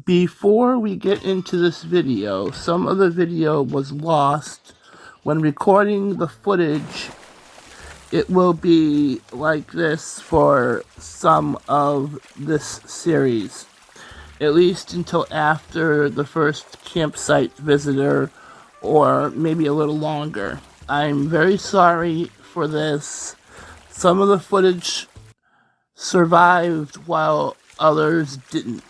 Before we get into this video, some of the video was lost. When recording the footage, it will be like this for some of this series, at least until after the first campsite visitor, or maybe a little longer. I'm very sorry for this. Some of the footage survived while others didn't.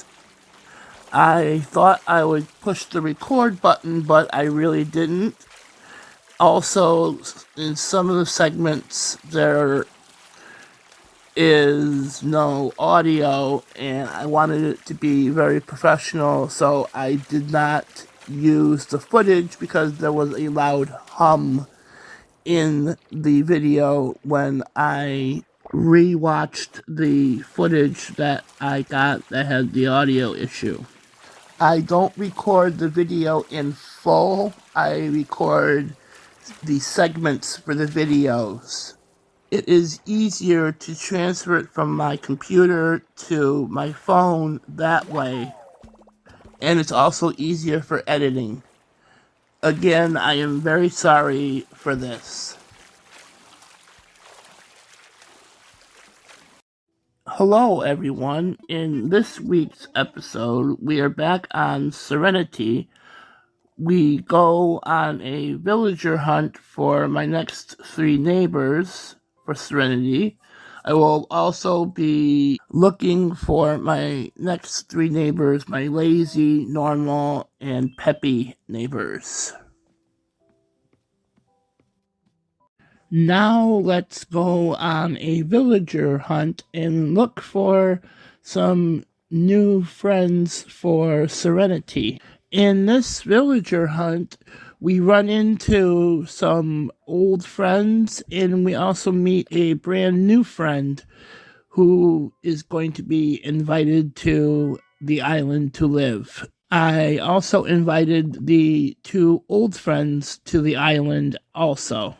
I thought I would push the record button, but I really didn't. Also, in some of the segments, there is no audio, and I wanted it to be very professional, so I did not use the footage because there was a loud hum in the video when I rewatched the footage that I got that had the audio issue. I don't record the video in full. I record the segments for the videos. It is easier to transfer it from my computer to my phone that way. And it's also easier for editing. Again, I am very sorry for this. Hello everyone. In this week's episode, we are back on Serenity. We go on a villager hunt for my next 3 neighbors for Serenity. I will also be looking for my next 3 neighbors, my Lazy, Normal, and Peppy neighbors. Now let's go on a villager hunt and look for some new friends for Serenity. In this villager hunt, we run into some old friends, and we also meet a brand new friend who is going to be invited to the island to live. I also invited the 2 old friends to the island also.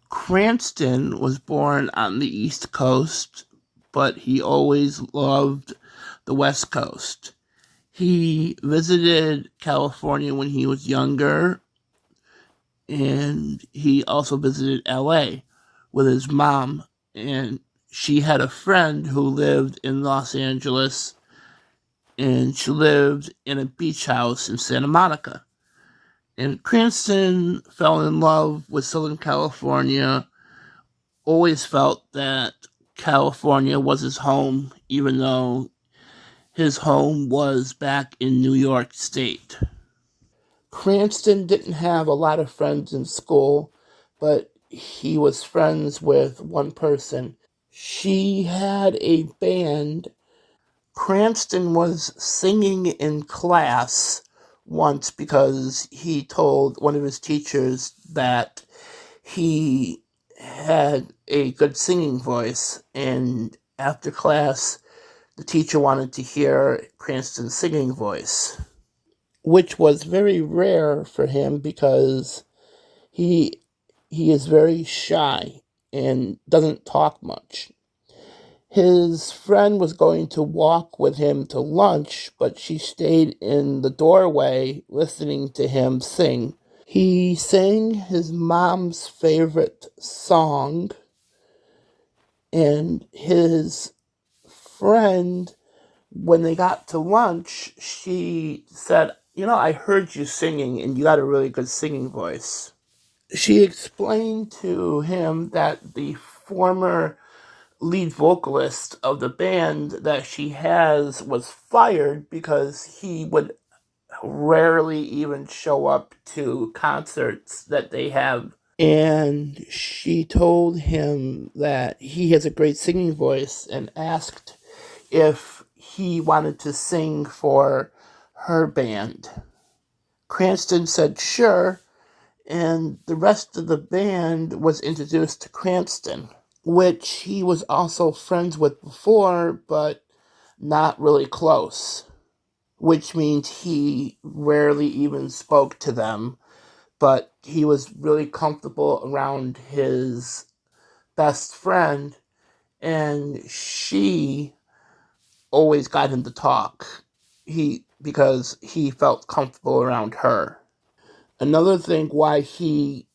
Cranston was born on the East Coast, but he always loved the West Coast. He visited California when he was younger, and he also visited LA with his mom, and she had a friend who lived in Los Angeles, and she lived in a beach house in Santa Monica. And Cranston fell in love with Southern California, always felt that California was his home, even though his home was back in New York State. Cranston didn't have a lot of friends in school, but he was friends with one person. She had a band. Cranston was singing in class once because he told one of his teachers that he had a good singing voice, and after class, the teacher wanted to hear Cranston's singing voice, which was very rare for him because he is very shy. and doesn't talk much. His friend was going to walk with him to lunch, but she stayed in the doorway listening to him sing. He sang his mom's favorite song, and his friend, when they got to lunch, she said, I heard you singing, and you got a really good singing voice. She explained to him that the former lead vocalist of the band that she has was fired because he would rarely even show up to concerts that they have. And she told him that he has a great singing voice and asked if he wanted to sing for her band. Cranston said sure, and the rest of the band was introduced to Cranston, which he was also friends with before, but not really close, which means he rarely even spoke to them, but he was really comfortable around his best friend, and she always got him to talk. Because he felt comfortable around her. Another thing why the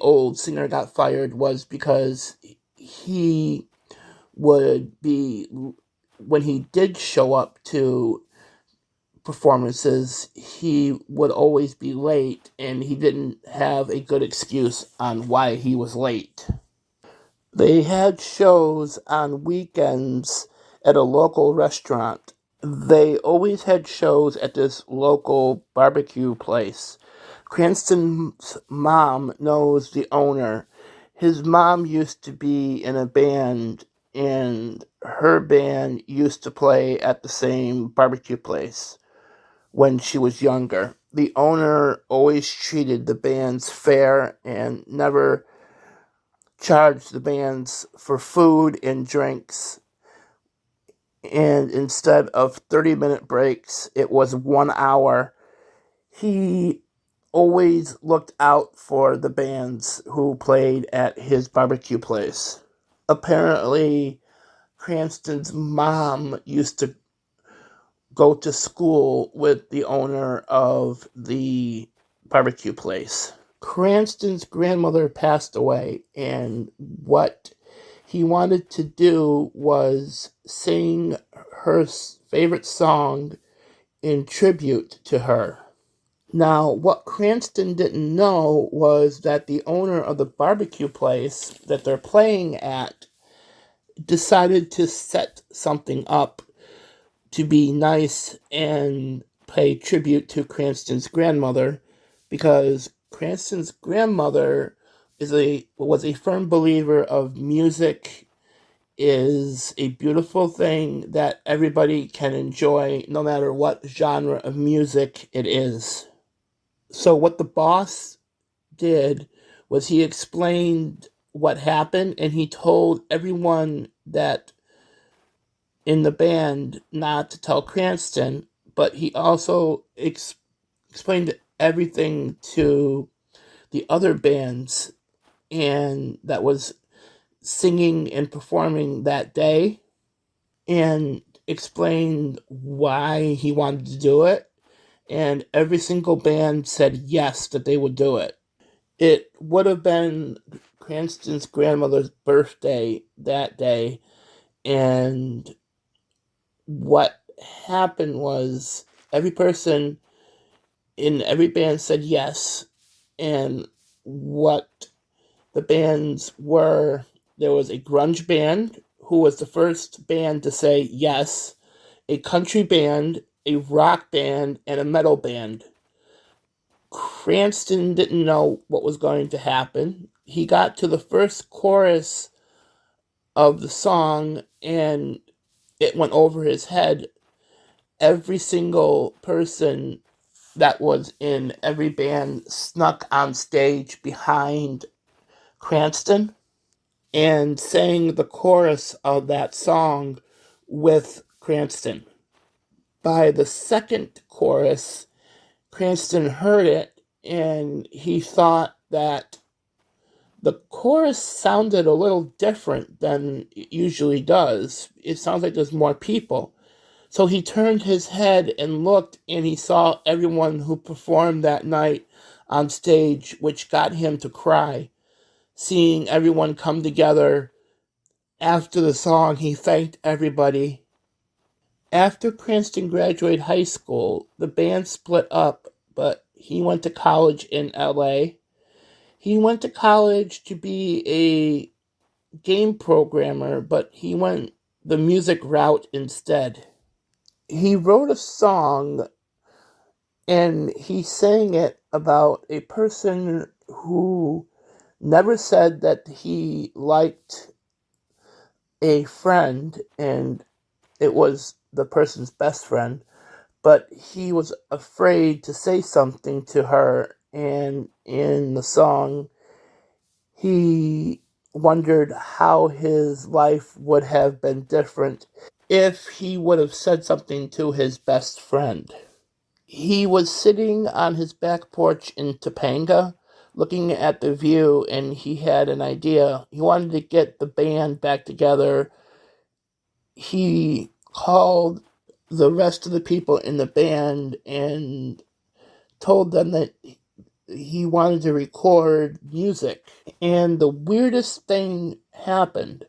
old singer, got fired was because he would be, when he did show up to performances, he would always be late, and he didn't have a good excuse on why he was late. They had shows on weekends at a local restaurant. They always had shows at this local barbecue place. Cranston's mom knows the owner. His mom used to be in a band, and her band used to play at the same barbecue place when she was younger. The owner always treated the bands fair and never charged the bands for food and drinks. And instead of 30-minute breaks, it was 1 hour. He always looked out for the bands who played at his barbecue place. Apparently, Cranston's mom used to go to school with the owner of the barbecue place. Cranston's grandmother passed away, and what he wanted to do was sing her favorite song in tribute to her. Now, what Cranston didn't know was that the owner of the barbecue place that they're playing at decided to set something up to be nice and pay tribute to Cranston's grandmother, because Cranston's grandmother was a firm believer of music is a beautiful thing that everybody can enjoy no matter what genre of music it is. So what the boss did was he explained what happened, and he told everyone that in the band not to tell Cranston, but he also explained everything to the other bands and that was singing and performing that day, and explained why he wanted to do it, and every single band said yes, that they would do it. It would have been Cranston's grandmother's birthday that day, and what happened was every person in every band said yes, and what the bands were, there was a grunge band who was the first band to say yes, a country band, a rock band, and a metal band. Cranston didn't know what was going to happen. He got to the first chorus of the song and it went over his head. Every single person that was in every band snuck on stage behind Cranston and sang the chorus of that song with Cranston. By the second chorus, Cranston heard it and he thought that The chorus sounded a little different than it usually does. It sounds like there's more people. So he turned his head and looked, and he saw everyone who performed that night on stage, which got him to cry. Seeing everyone come together after the song, he thanked everybody. After Cranston graduated high school, the band split up, but he went to college in LA. He went to college to be a game programmer, but he went the music route instead. He wrote a song and he sang it about a person who never said that he liked a friend and it was the person's best friend, but he was afraid to say something to her, and in the song he wondered how his life would have been different if he would have said something to his best friend. He was sitting on his back porch in Topanga looking at the view, and he had an idea. He wanted to get the band back together. He called the rest of the people in the band and told them that he wanted to record music. And the weirdest thing happened.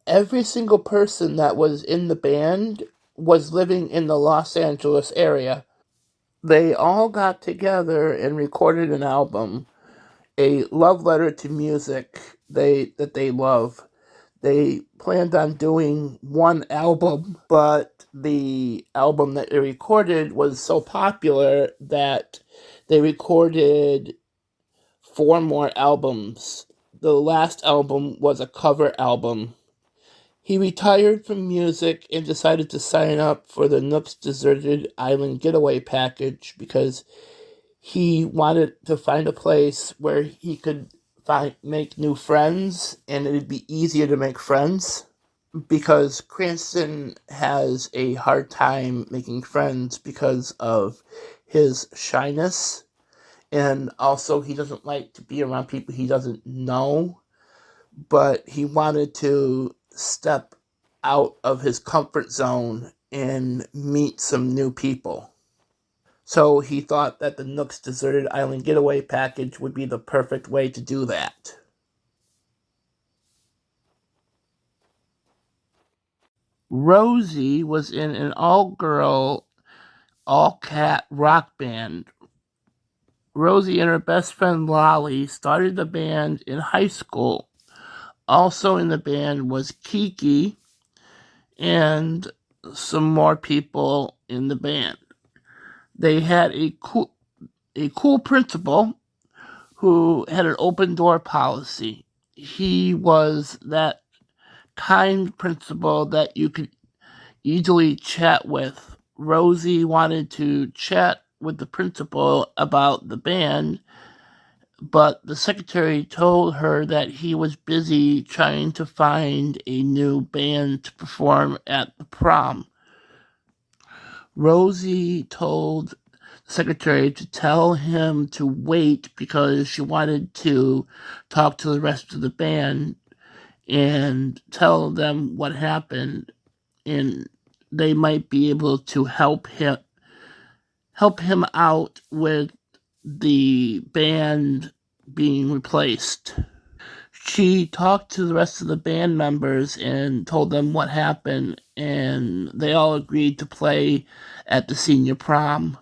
Every single person that was in the band was living in the Los Angeles area. They all got together and recorded an album, a love letter to music that they love. They planned on doing one album, but the album that they recorded was so popular that they recorded 4 more albums. The last album was a cover album. He retired from music and decided to sign up for the Nook's Deserted Island Getaway Package because he wanted to find a place where he could make new friends, and it'd be easier to make friends because Cranston has a hard time making friends because of his shyness, and also he doesn't like to be around people he doesn't know, but he wanted to step out of his comfort zone and meet some new people. So he thought that the Nook's Deserted Island Getaway Package would be the perfect way to do that. Rosie was in an all-girl, all-cat rock band. Rosie and her best friend Lolly started the band in high school. Also in the band was Kiki and some more people in the band. They had a cool principal who had an open door policy. He was that kind principal that you could easily chat with. Rosie wanted to chat with the principal about the band, but the secretary told her that he was busy trying to find a new band to perform at the prom. Rosie told the secretary to tell him to wait because she wanted to talk to the rest of the band and tell them what happened, and they might be able to help him out with the band being replaced. She talked to the rest of the band members and told them what happened, and they all agreed to play at the senior prom.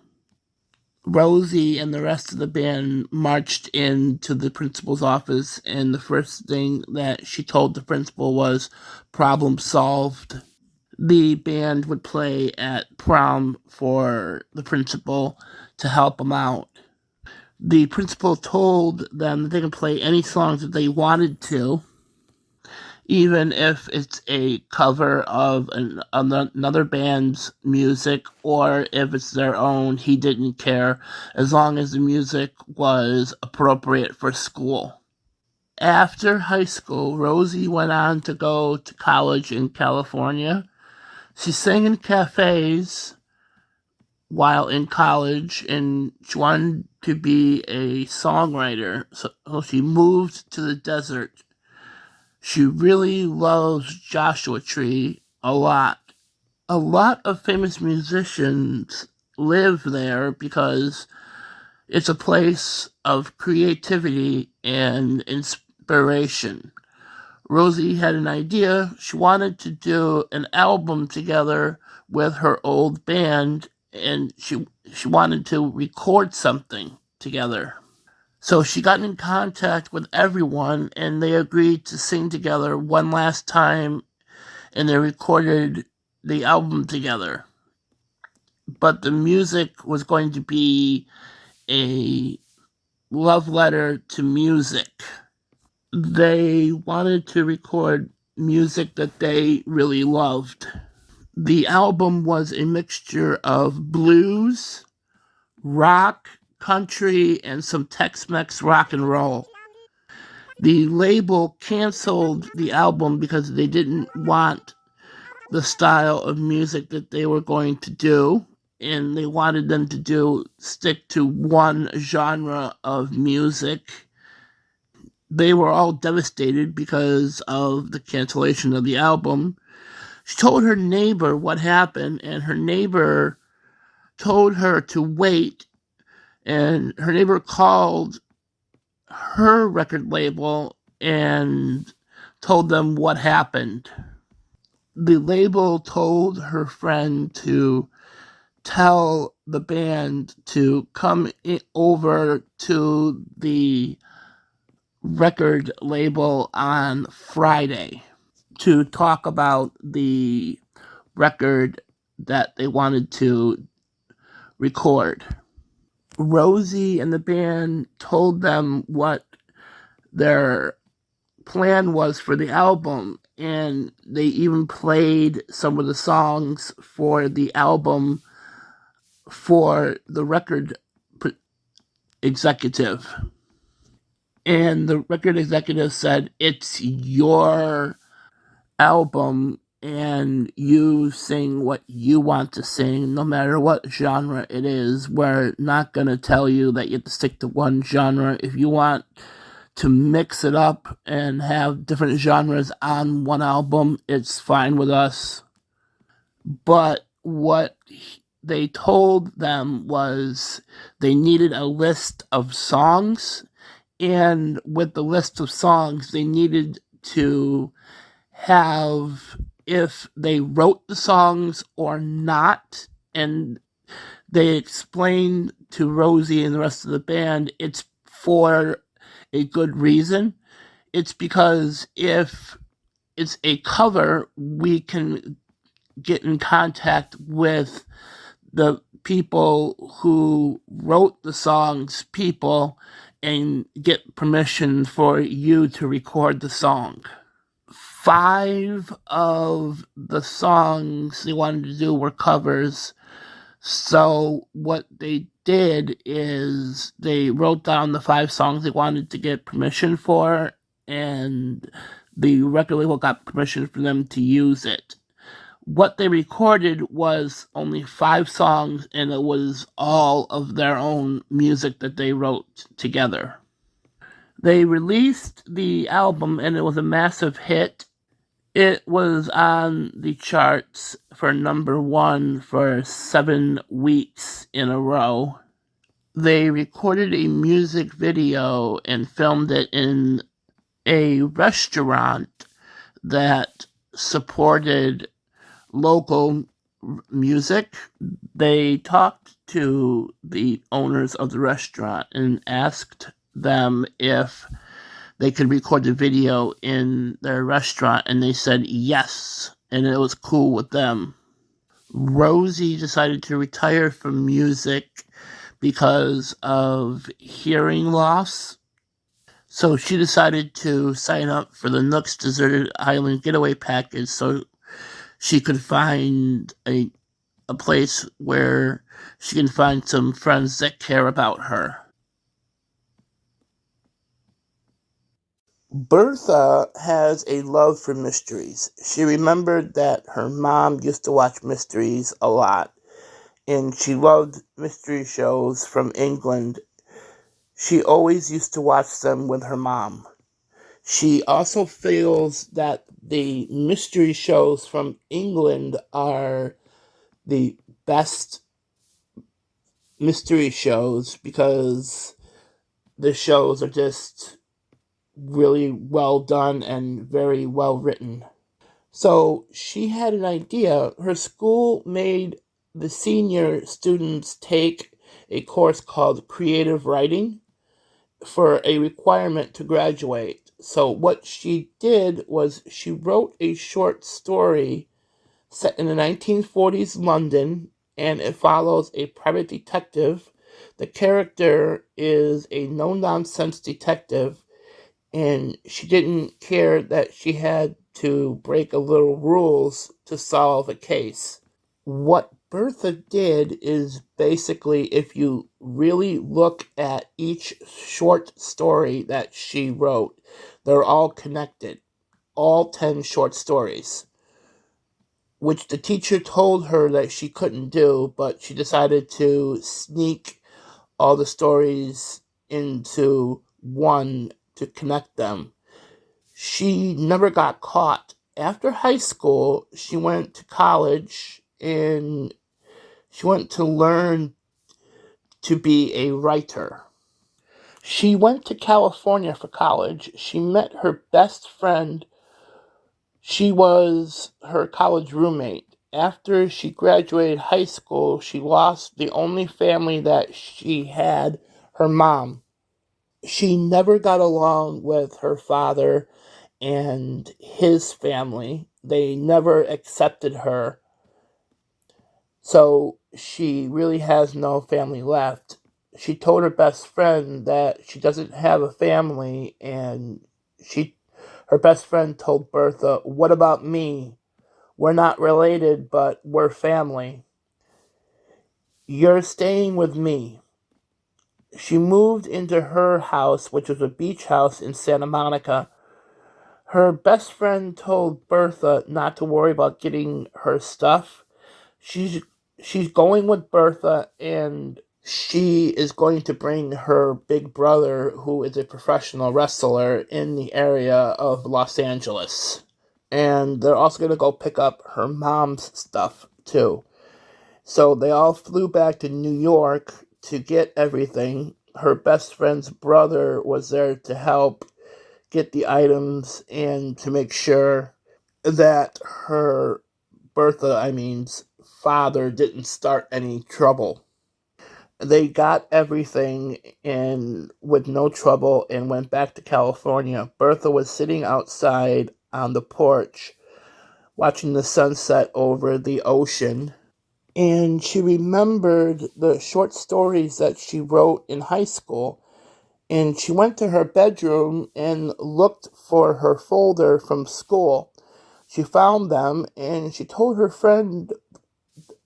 Rosie and the rest of the band marched into the principal's office, and the first thing that she told the principal was, "Problem solved." The band would play at prom for the principal to help him out. The principal told them that they could play any songs that they wanted to, even if it's a cover of another band's music or if it's their own. He didn't care as long as the music was appropriate for school. After high school, Rosie went on to go to college in California. She sang in cafes while in college, and she wanted to be a songwriter, so she moved to the desert. She really loves Joshua Tree a lot. A lot of famous musicians live there because it's a place of creativity and inspiration. Rosie had an idea. She wanted to do an album together with her old band, and she wanted to record something together. So she got in contact with everyone, and they agreed to sing together one last time, and they recorded the album together. But the music was going to be a love letter to music. They wanted to record music that they really loved. The album was a mixture of blues, rock, country, and some Tex-Mex rock and roll. The label canceled the album because they didn't want the style of music that they were going to do, and they wanted them to stick to one genre of music. They were all devastated because of the cancellation of the album. She told her neighbor what happened, and her neighbor told her to wait, and her neighbor called her record label and told them what happened. The label told her friend to tell the band to come over to the record label on Friday to talk about the record that they wanted to record. Rosie and the band told them what their plan was for the album, and they even played some of the songs for the album for the record executive. And the record executive said, "It's your album, and you sing what you want to sing, no matter what genre it is. We're not going to tell you that you have to stick to one genre. If you want to mix it up and have different genres on one album, it's fine with us." But what they told them was they needed a list of songs, and with the list of songs, they needed to have if they wrote the songs or not. And they explained to Rosie and the rest of the band it's for a good reason. It's because if it's a cover, we can get in contact with the people who wrote the songs and get permission for you to record the song. 5 of the songs they wanted to do were covers. So what they did is they wrote down the 5 songs they wanted to get permission for, and the record label got permission for them to use it. What they recorded was only 5 songs, and it was all of their own music that they wrote together. They released the album, and it was a massive hit. It was on the charts for number 1 for 7 weeks in a row. They recorded a music video and filmed it in a restaurant that supported local music. They talked to the owners of the restaurant and asked them if they could record the video in their restaurant, and they said yes, and it was cool with them. Rosie decided to retire from music because of hearing loss. So she decided to sign up for the Nooks Deserted Island Getaway Package so she could find a place where she can find some friends that care about her. Bertha has a love for mysteries. She remembered that her mom used to watch mysteries a lot, and she loved mystery shows from England. She always used to watch them with her mom. She also feels that the mystery shows from England are the best mystery shows because the shows are just really well done and very well written. So she had an idea. Her school made the senior students take a course called creative writing for a requirement to graduate. So what she did was she wrote a short story set in the 1940s London, and it follows a private detective. The character is a no-nonsense detective, and she didn't care that she had to break a little rules to solve a case. What Bertha did is basically, if you really look at each short story that she wrote, they're all connected. All 10 short stories, which the teacher told her that she couldn't do, but she decided to sneak all the stories into one to connect them. She never got caught. After high school, she went to college and she went to learn to be a writer. She went to California for college. She met her best friend. She was her college roommate. After she graduated high school, she lost the only family that she had, her mom. She never got along with her father and his family. They never accepted her. So she really has no family left. She told her best friend that she doesn't have a family, and her best friend told Bertha, "What about me? We're not related, but we're family. You're staying with me." She moved into her house, which was a beach house in Santa Monica. Her best friend told Bertha not to worry about getting her stuff. She's she's going with Bertha, and she is going to bring her big brother, who is a professional wrestler in the area of Los Angeles. And they're also going to go pick up her mom's stuff, too. So they all flew back to New York to get everything. Her best friend's brother was there to help get the items and to make sure that her father didn't start any trouble. They got everything and with no trouble and went back to California. Bertha was sitting outside on the porch watching the sunset over the ocean, and she remembered the short stories that she wrote in high school. And she went to her bedroom and looked for her folder from school. She found them and she told her friend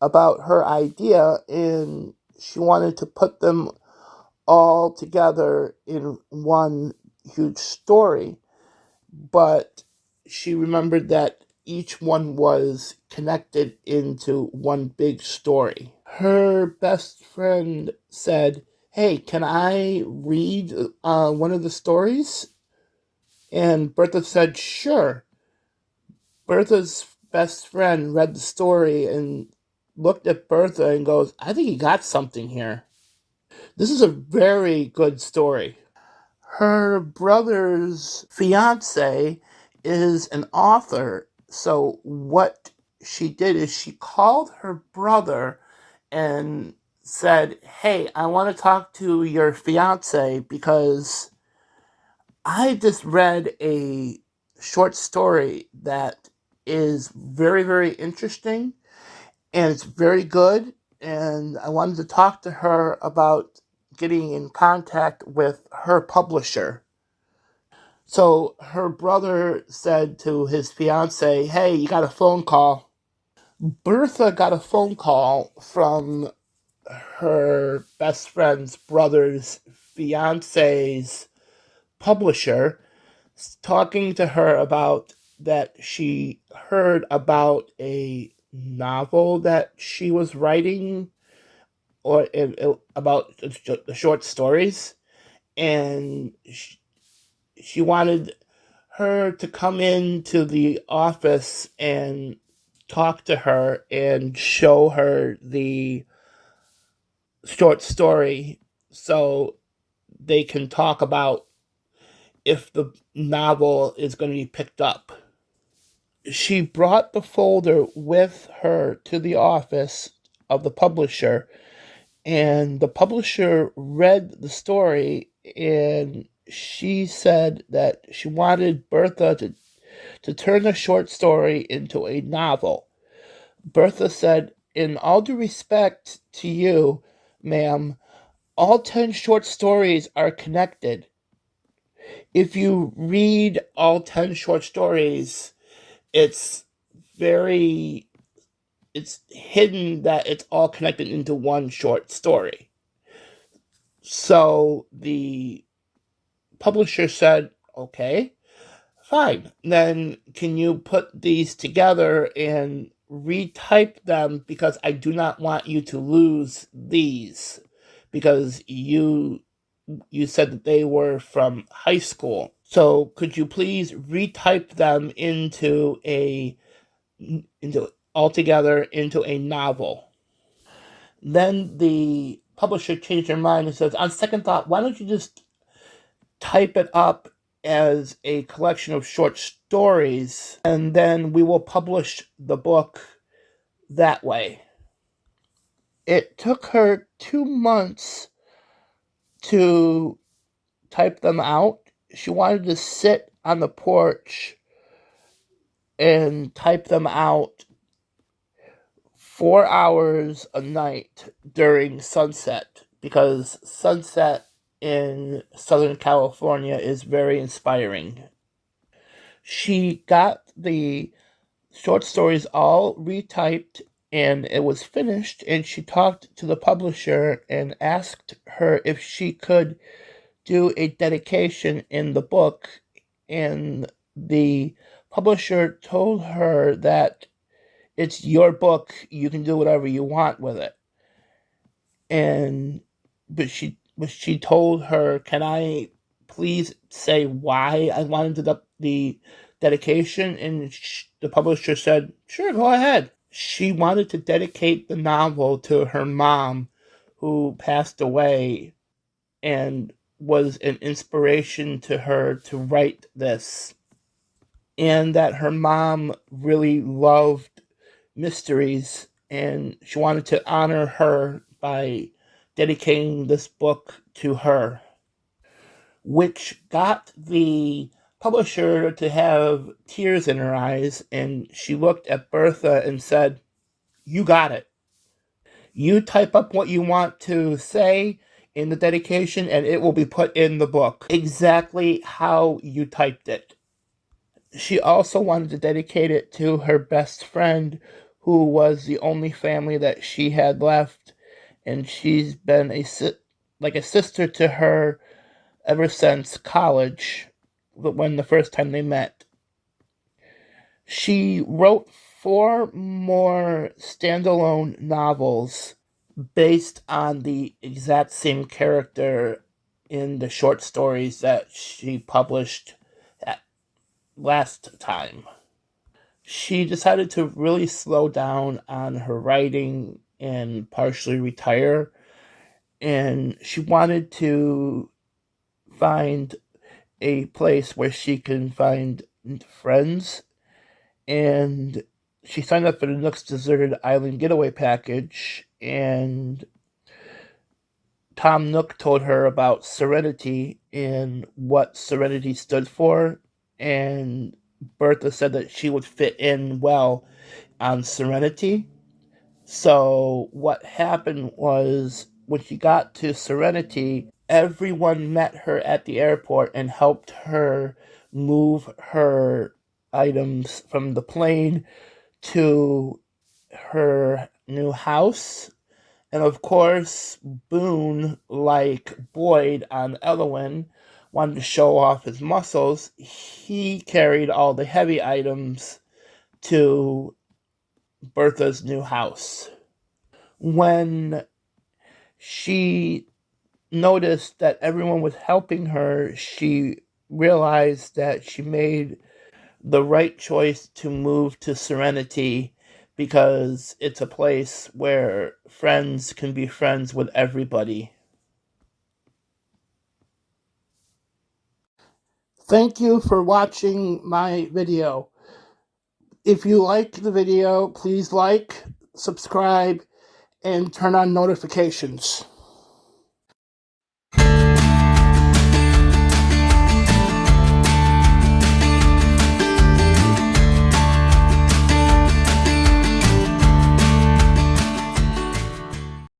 about her idea, and she wanted to put them all together in one huge story. But she remembered that each one was connected into one big story. Her best friend said, "Hey, can I read one of the stories?" And Bertha said, "Sure." Bertha's best friend read the story and looked at Bertha and goes, "I think you got something here. This is a very good story." Her brother's fiance is an author. So what she did is she called her brother and said, "Hey, I want to talk to your fiance because I just read a short story that is very, very interesting and it's very good. And I wanted to talk to her about getting in contact with her publisher." So her brother said to his fiance, "Hey, you got a phone call." Bertha got a phone call from her best friend's brother's fiance's publisher talking to her about that she heard about a novel that she was writing about the short stories, and she wanted her to come into the office and talk to her and show her the short story so they can talk about if the novel is going to be picked up. She brought the folder with her to the office of the publisher, and the publisher read the story, and she said that she wanted Bertha to turn the short story into a novel. Bertha said, "In all due respect to you, ma'am, all 10 short stories are connected. If you read all 10 short stories, it's very it's hidden that it's all connected into one short story." So the publisher said, "Okay, fine. Then can you put these together and retype them, because I do not want you to lose these, because you said that they were from high school. So could you please retype them into altogether into a novel?" Then the publisher changed their mind and says, "On second thought, why don't you just type it up as a collection of short stories, and then we will publish the book that way?" It took her 2 months to type them out. She wanted to sit on the porch and type them out 4 hours a night during sunset, because sunset in Southern California is very inspiring. She got the short stories all retyped and it was finished, and she talked to the publisher and asked her if she could do a dedication in the book, and the publisher told her that it's your book, you can do whatever you want with it. And but she told her, "Can I please say why I wanted the dedication?" And the publisher said, "Sure, go ahead." She wanted to dedicate the novel to her mom, who passed away and was an inspiration to her to write this, and that her mom really loved mysteries, and she wanted to honor her by dedicating this book to her, which got the publisher to have tears in her eyes, and she looked at Bertha and said, "You got it. You type up what you want to say in the dedication, and it will be put in the book exactly how you typed it." She also wanted to dedicate it to her best friend, who was the only family that she had left, and she's been like a sister to her ever since college, when the first time they met. She wrote 4 more standalone novels based on the exact same character in the short stories that she published last time. She decided to really slow down on her writing and partially retire, and she wanted to find a place where she can find friends, and she signed up for the Nook's Deserted Island Getaway Package, and Tom Nook told her about Serenity and what Serenity stood for, and Bertha said that she would fit in well on Serenity. So what happened was, when she got to Serenity, everyone met her at the airport and helped her move her items from the plane to her new house. And of course, Boone, like Boyd on Elwyn, wanted to show off his muscles. He carried all the heavy items to Bertha's new house. When she noticed that everyone was helping her, she realized that she made the right choice to move to Serenity because it's a place where friends can be friends with everybody. Thank you for watching my video. If you like the video, please like, subscribe, and turn on notifications.